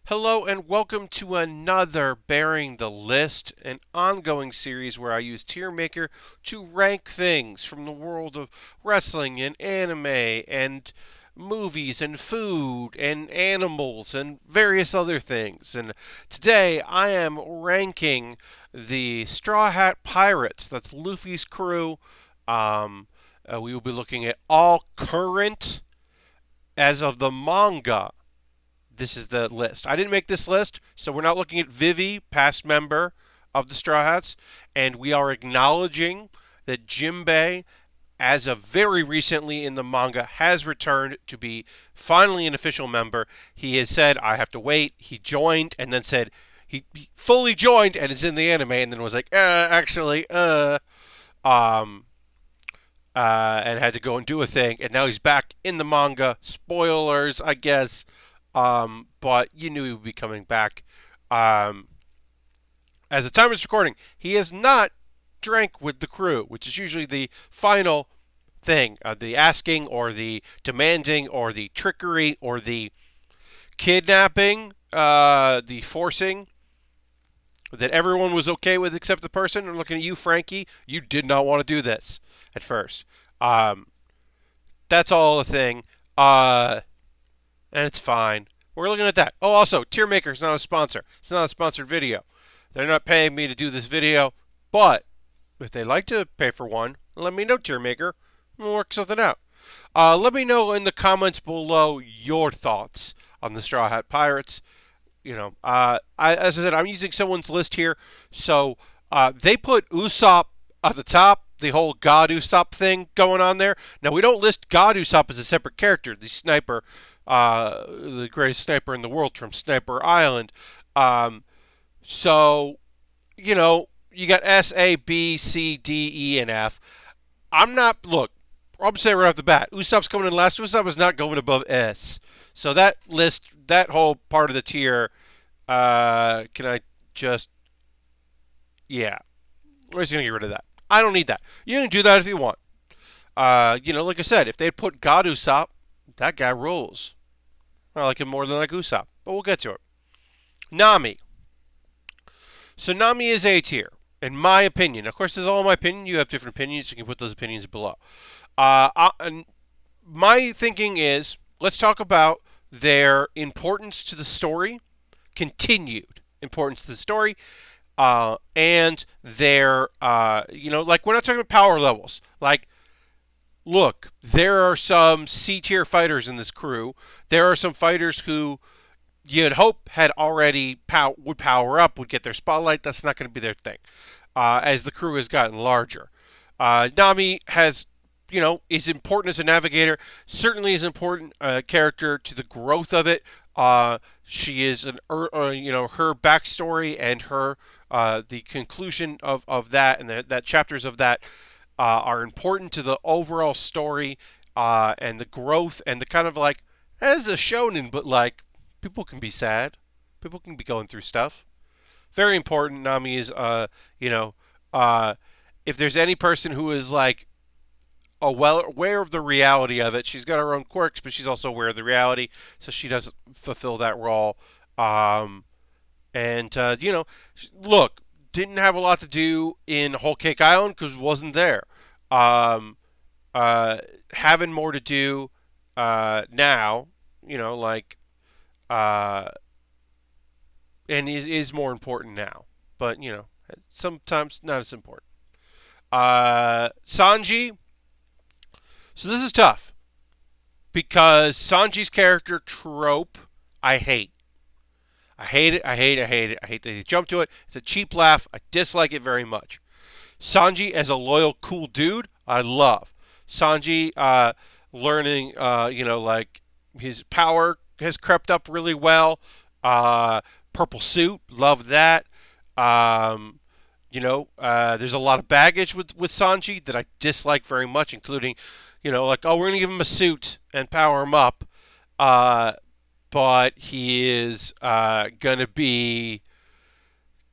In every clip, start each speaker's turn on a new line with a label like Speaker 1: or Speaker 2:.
Speaker 1: Hello and welcome to another Baring the List, an ongoing series where I use Tier Maker to rank things from the world of wrestling and anime and movies and food and animals and various other things. And today I am ranking the Straw Hat Pirates. That's Luffy's crew. We will be looking at all current as of the manga. This is the list. I didn't make this list, so we're not looking at Vivi, past member of the Straw Hats, and we are acknowledging that Jinbei, as of very recently in the manga, has returned to be finally an official member. He has said, I have to wait. He joined and then said, he fully joined and is in the anime, and then was like, um, and had to go and do a thing, and now he's back in the manga. Spoilers, I guess. But you knew he would be coming back. Um, as the time is recording, he has not drank with the crew, which is usually the final thing. The asking, or the demanding, or the trickery, or the kidnapping, the forcing that everyone was okay with except the person. I'm looking at you, Frankie. You did not want to do this at first. Um, that's all a thing. And it's fine. We're looking at that. Oh, also, Tier Maker is not a sponsor. It's not a sponsored video. They're not paying me to do this video, but if they'd like to pay for one, let me know, Tier Maker. We'll work something out. Let me know in the comments below your thoughts on the Straw Hat Pirates. As I said, I'm using someone's list here, so they put Usopp at the top. The whole God Usopp thing going on there. Now, we don't list God Usopp as a separate character. The sniper, the greatest sniper in the world from Sniper Island. So, you got S, A, B, C, D, E, and F. Look, I'm saying right off the bat, Usopp's coming in last. Usopp is not going above S. So that list, that whole part of the tier, can I just, yeah, we're just going to get rid of that. I don't need that. You can do that if you want. Like I said, if they put God Usopp, that guy rules. I like him more than like Usopp, but we'll get to it. Nami. So Nami is A tier, in my opinion. Of course, this is all my opinion. You have different opinions. You can put those opinions below. And my thinking is, let's talk about their importance to the story, continued importance to the story, and their, like, we're not talking about power levels. Like, look, there are some C tier fighters in this crew. There are some fighters who you'd hope had already would power up, would get their spotlight. That's not going to be their thing as the crew has gotten larger. Nami has, is important as a navigator. Certainly is an important character to the growth of it. She is her backstory and her the conclusion of that and that chapters of that are important to the overall story and the growth and the kind of like as a shonen, but like people can be sad, people can be going through stuff. Very important. Nami is if there's any person who is like well aware of the reality of it. She's got her own quirks, but she's also aware of the reality, so she does fulfill that role. Um, and look, didn't have a lot to do in Whole Cake Island because wasn't there. Um, Having more to do now, like uh, and is more important now, but sometimes not as important. Sanji. So this is tough because Sanji's character trope I hate. I hate it. I hate it. I hate it. I hate that they jump to it. It's a cheap laugh. I dislike it very much. Sanji as a loyal, cool dude, I love. Sanji learning, like his power has crept up really well. Purple suit, love that. There's a lot of baggage with Sanji that I dislike very much, including, like, oh, we're going to give him a suit and power him up. But he is going to be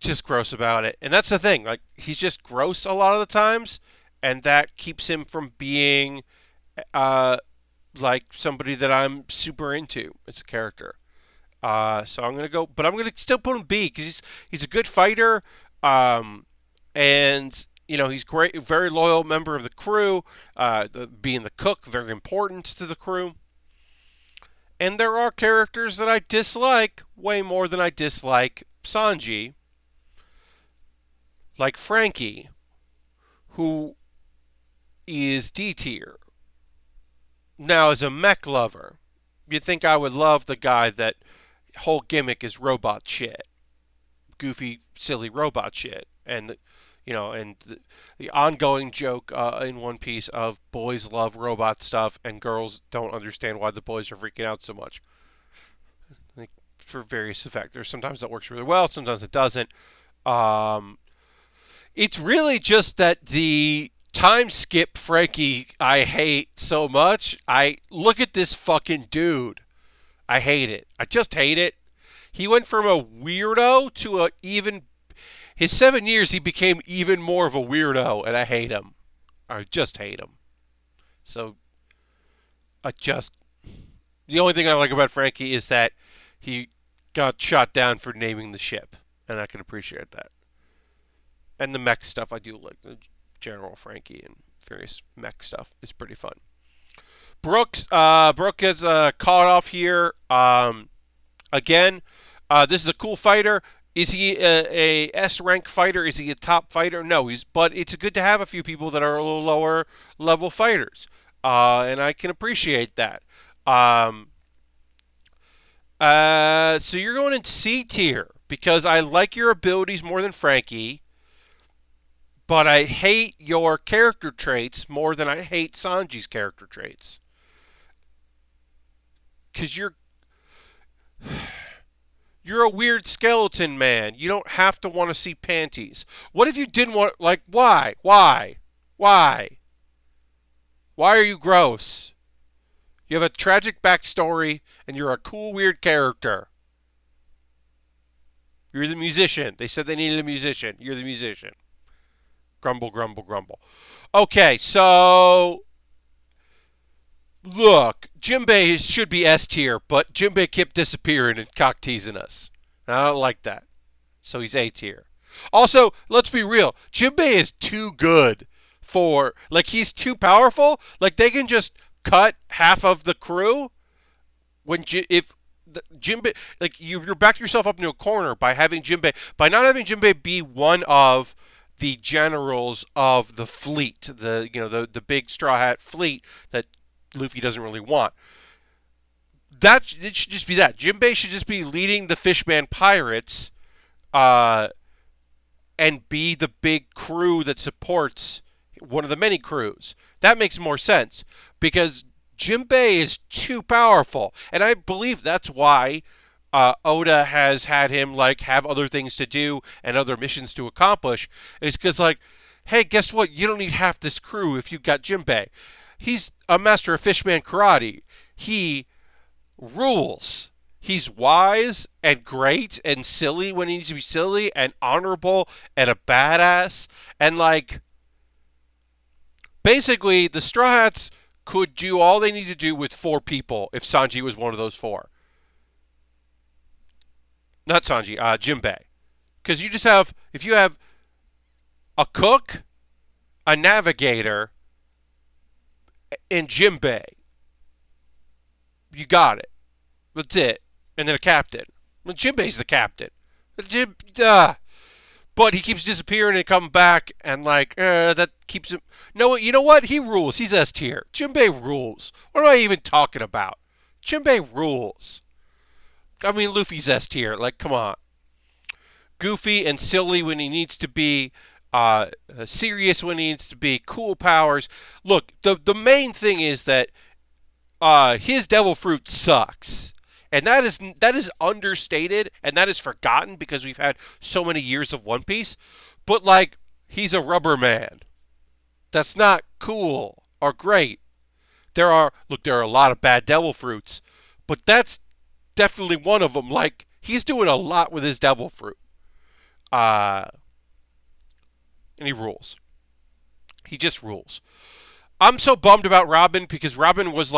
Speaker 1: just gross about it. And that's the thing. Like, he's just gross a lot of the times, and that keeps him from being like somebody that I'm super into as a character. So I'm gonna go, but I'm gonna still put him B because he's a good fighter, um, and he's great, very loyal member of the crew. Being the cook, very important to the crew. And there are characters that I dislike way more than I dislike Sanji, like Frankie, who is D tier. Now, as a mech lover, you'd think I would love the guy that whole gimmick is robot shit, goofy, silly robot shit, and the ongoing joke in One Piece of boys love robot stuff and girls don't understand why the boys are freaking out so much. Like, for various factors, sometimes that works really well, sometimes it doesn't. Um, it's really just that the time skip Frankie I hate so much. I look at this fucking dude. I hate it. I just hate it. He went from a weirdo to a even his 7 years he became even more of a weirdo and I hate him. I just hate him. So I just the only thing I like about Frankie is that he got shot down for naming the ship and I can appreciate that. And the mech stuff I do like. The General Frankie and various mech stuff is pretty fun. Brooke gets caught off here. Again, this is a cool fighter. Is he a S rank fighter? Is he a top fighter? No, but it's good to have a few people that are a little lower level fighters, and I can appreciate that. Um, so you're going in C tier because I like your abilities more than Frankie, but I hate your character traits more than I hate Sanji's character traits. Because you're a weird skeleton man. You don't have to want to see panties. What if you didn't want, like, why? Why? Why? Why are you gross? You have a tragic backstory and you're a cool, weird character. You're the musician. They said they needed a musician. You're the musician. Grumble, grumble, grumble. Okay, so look, Jinbei should be S tier, but Jinbei kept disappearing and cock teasing us. I don't like that. So he's A tier. Also, let's be real. Jinbei is too good for, like, he's too powerful. Like, they can just cut half of the crew if Jinbei, like, you're backing yourself up into a corner by not having Jinbei be one of the generals of the fleet, the big straw hat fleet that Luffy doesn't really want. It should just be that. Jinbei should just be leading the Fishman pirates, and be the big crew that supports one of the many crews. That makes more sense because Jinbei is too powerful, and I believe that's why Oda has had him have other things to do and other missions to accomplish. Is because hey, guess what? You don't need half this crew if you've got Jinbei. He's a master of Fishman karate. He rules. He's wise and great and silly when he needs to be silly and honorable and a badass. And basically, the Straw Hats could do all they need to do with 4 people if Sanji was one of those 4. Not Sanji, Jinbei. Because if you have a cook, a navigator, and Jinbei, you got it. That's it. And then a captain. Well, Jinbei's the captain. But he keeps disappearing and coming back, and that keeps him. No, you know what? He rules. He's S tier. Jinbei rules. What am I even talking about? Jinbei rules. I mean, Luffy's S tier. Come on. Goofy and silly when he needs to be. Serious when he needs to be. Cool powers. Look, the main thing is that his devil fruit sucks. And that is understated and that is forgotten because we've had so many years of One Piece. But he's a rubber man. That's not cool or great. There are a lot of bad devil fruits, but that's definitely one of them. He's doing a lot with his devil fruit. And he rules. He just rules. I'm so bummed about Robin because Robin was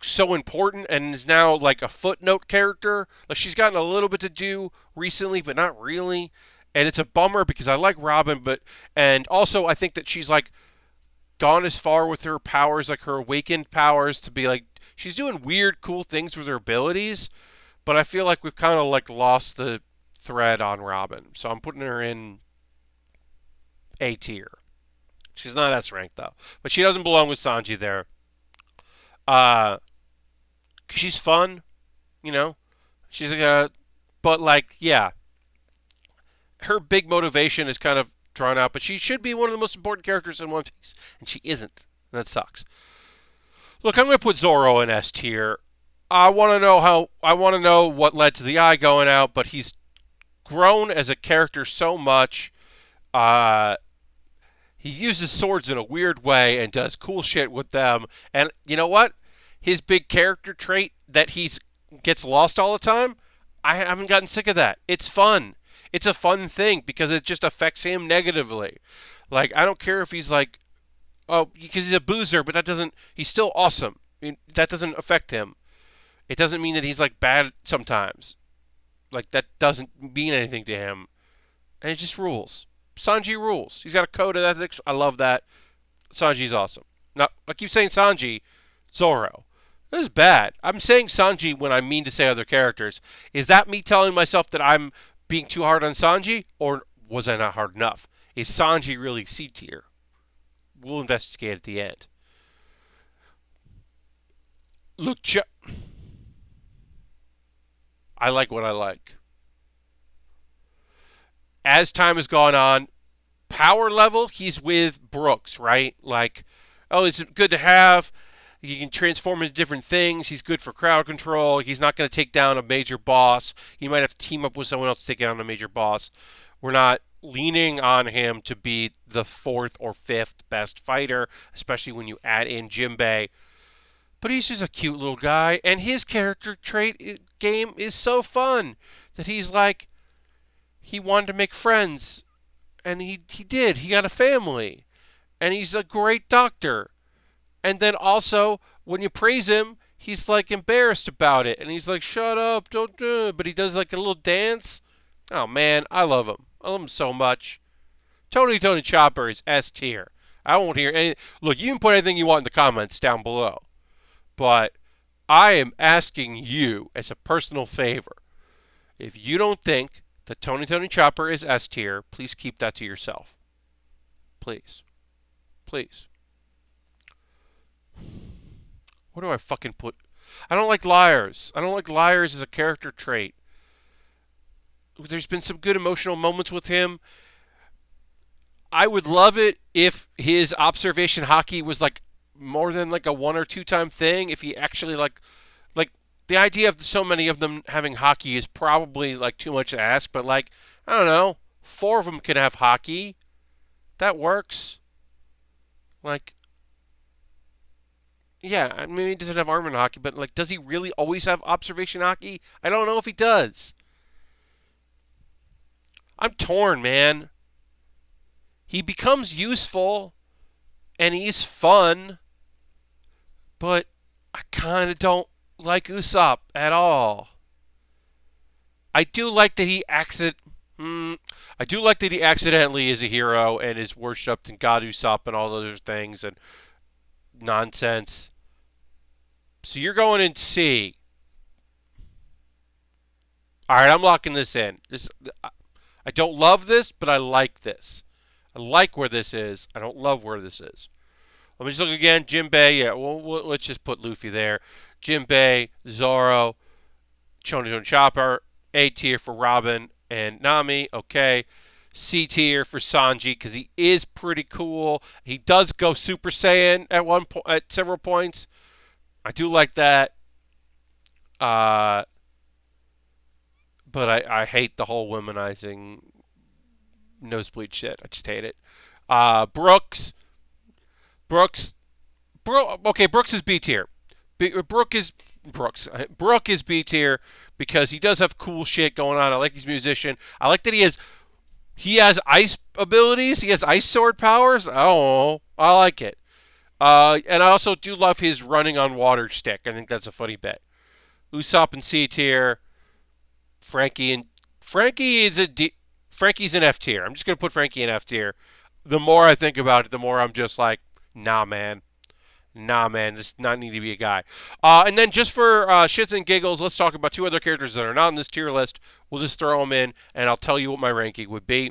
Speaker 1: so important and is now like a footnote character. Like she's gotten a little bit to do recently, but not really. And it's a bummer because I like Robin, but and also I think that she's like gone as far with her powers, like her awakened powers, to be like she's doing weird, cool things with her abilities. But I feel like we've kind of like lost the thread on Robin, so I'm putting her in A tier. She's not S ranked though, but she doesn't belong with Sanji there. Uh, she's fun, you know. She's like a, but like yeah, her big motivation is kind of drawn out. But she should be one of the most important characters in One Piece, and she isn't. And that sucks. Look, I'm going to put Zoro in S tier. I want to know what led to the eye going out, but he's grown as a character so much. Uh, he uses swords in a weird way and does cool shit with them. And you know what? His big character trait that he's gets lost all the time, I haven't gotten sick of that. It's fun. It's a fun thing because it just affects him negatively. Like I don't care if he's like, oh, because he's a boozer, but that doesn't. He's still awesome. I mean, that doesn't affect him. It doesn't mean that he's like bad sometimes. Like that doesn't mean anything to him. And it just rules. Sanji rules. He's got a code of ethics. I love that. Sanji's awesome. Now I keep saying Sanji, Zoro. This is bad. I'm saying Sanji when I mean to say other characters. Is that me telling myself that I'm being too hard on Sanji, or was I not hard enough? Is Sanji really C tier? We'll investigate at the end. Look, I like what I like. As time has gone on, power level, he's with Brooks, right? Like, oh, it's good to have. He can transform into different things. He's good for crowd control. He's not going to take down a major boss. He might have to team up with someone else to take down a major boss. We're not leaning on him to be the fourth or fifth best fighter, especially when you add in Jinbei. But he's just a cute little guy, and his character trait game is so fun that he's like, he wanted to make friends, and he did. He got a family, and he's a great doctor. And then also, when you praise him, he's like embarrassed about it, and he's like, "Shut up, don't do it." But he does like a little dance. Oh man, I love him. I love him so much. Tony Chopper is S tier. I won't hear any. Look, you can put anything you want in the comments down below, but I am asking you as a personal favor. If you don't think that Tony Chopper is S tier, please keep that to yourself. Please. Please. What do I fucking put? I don't like liars. I don't like liars as a character trait. There's been some good emotional moments with him. I would love it if his observation hockey was like more than like a one or two time thing. If he actually like the idea of so many of them having hockey is probably like too much to ask. But like I don't know, 4 of them can have hockey. That works. Like yeah, I mean he doesn't have armor in hockey, but like does he really always have observation hockey? I don't know if he does. I'm torn, man. He becomes useful and he's fun, but I kind of don't like Usopp at all. I do like that he I do like that he accidentally is a hero and is worshipped and God Usopp and all those things and nonsense. So you're going in C. All right, I'm locking this in. I don't love this, but I like this. I like where this is. I don't love where this is. Let me just look again. Jinbei, yeah, well, let's just put Luffy there. Jinbei, Zoro, Shonen Chopper, A tier for Robin and Nami, okay. C tier for Sanji because he is pretty cool. He does go Super Saiyan at several points. I do like that. But I hate the whole womanizing nosebleed shit. I just hate it. Brooks, okay, Brooks is B tier. Brooke is B tier because he does have cool shit going on. I like his musician. I like that he has ice abilities. He has ice sword powers. Oh, I like it. And I also do love his running on water stick. I think that's a funny bit. Usopp in C tier. Frankie and Frankie is a D, Frankie's in F tier. I'm just gonna put Frankie in F tier. The more I think about it, the more I'm just like, nah, man. Nah, man, this does not need to be a guy. And then just for shits and giggles, let's talk about two other characters that are not on this tier list. We'll just throw them in, and I'll tell you what my ranking would be.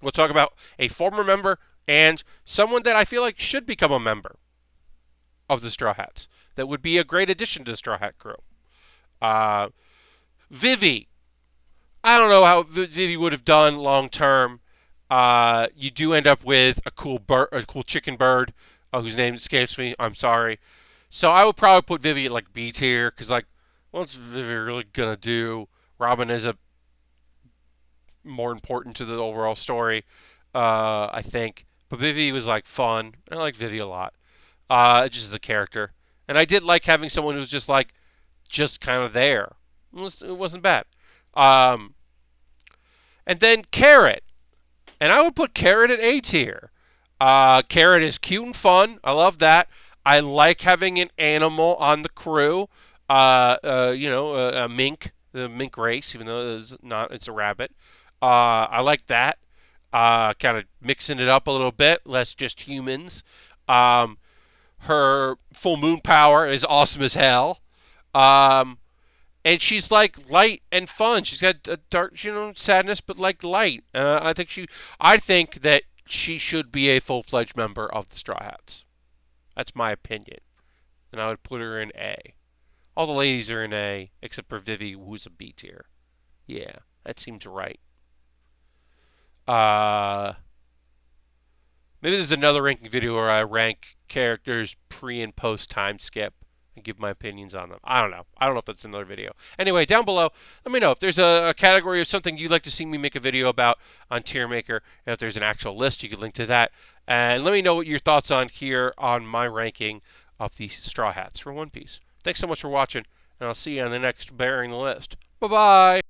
Speaker 1: We'll talk about a former member and someone that I feel like should become a member of the Straw Hats. That would be a great addition to the Straw Hat crew. Uh, Vivi. I don't know how Vivi would have done long term. You do end up with a cool bird, a cool chicken bird, whose name escapes me. I'm sorry. So I would probably put Vivi at like B tier because like, what's Vivi really gonna do? Robin is a more important to the overall story, I think. But Vivi was like fun. I like Vivi a lot, just as a character, and I did like having someone who was just like, just kind of there. It wasn't bad. Um, and then Carrot. And I would put Carrot at A tier. Carrot is cute and fun. I love that. I like having an animal on the crew. A mink, the mink race, even though it's not, it's a rabbit. I like that. Kind of mixing it up a little bit, less just humans. Her full moon power is awesome as hell. Um, and she's like light and fun. She's got a dark, sadness, but like light. I think that she should be a full-fledged member of the Straw Hats. That's my opinion, and I would put her in A. All the ladies are in A except for Vivi, who's a B tier. Yeah, that seems right. Uh, Maybe there's another ranking video where I rank characters pre and post time skip and give my opinions on them. I don't know. I don't know if that's another video. Anyway, down below, let me know if there's a category of something you'd like to see me make a video about on Tier Maker. And if there's an actual list, you can link to that. And let me know what your thoughts on here on my ranking of the Straw Hats for One Piece. Thanks so much for watching, and I'll see you on the next Baering the List. Bye-bye.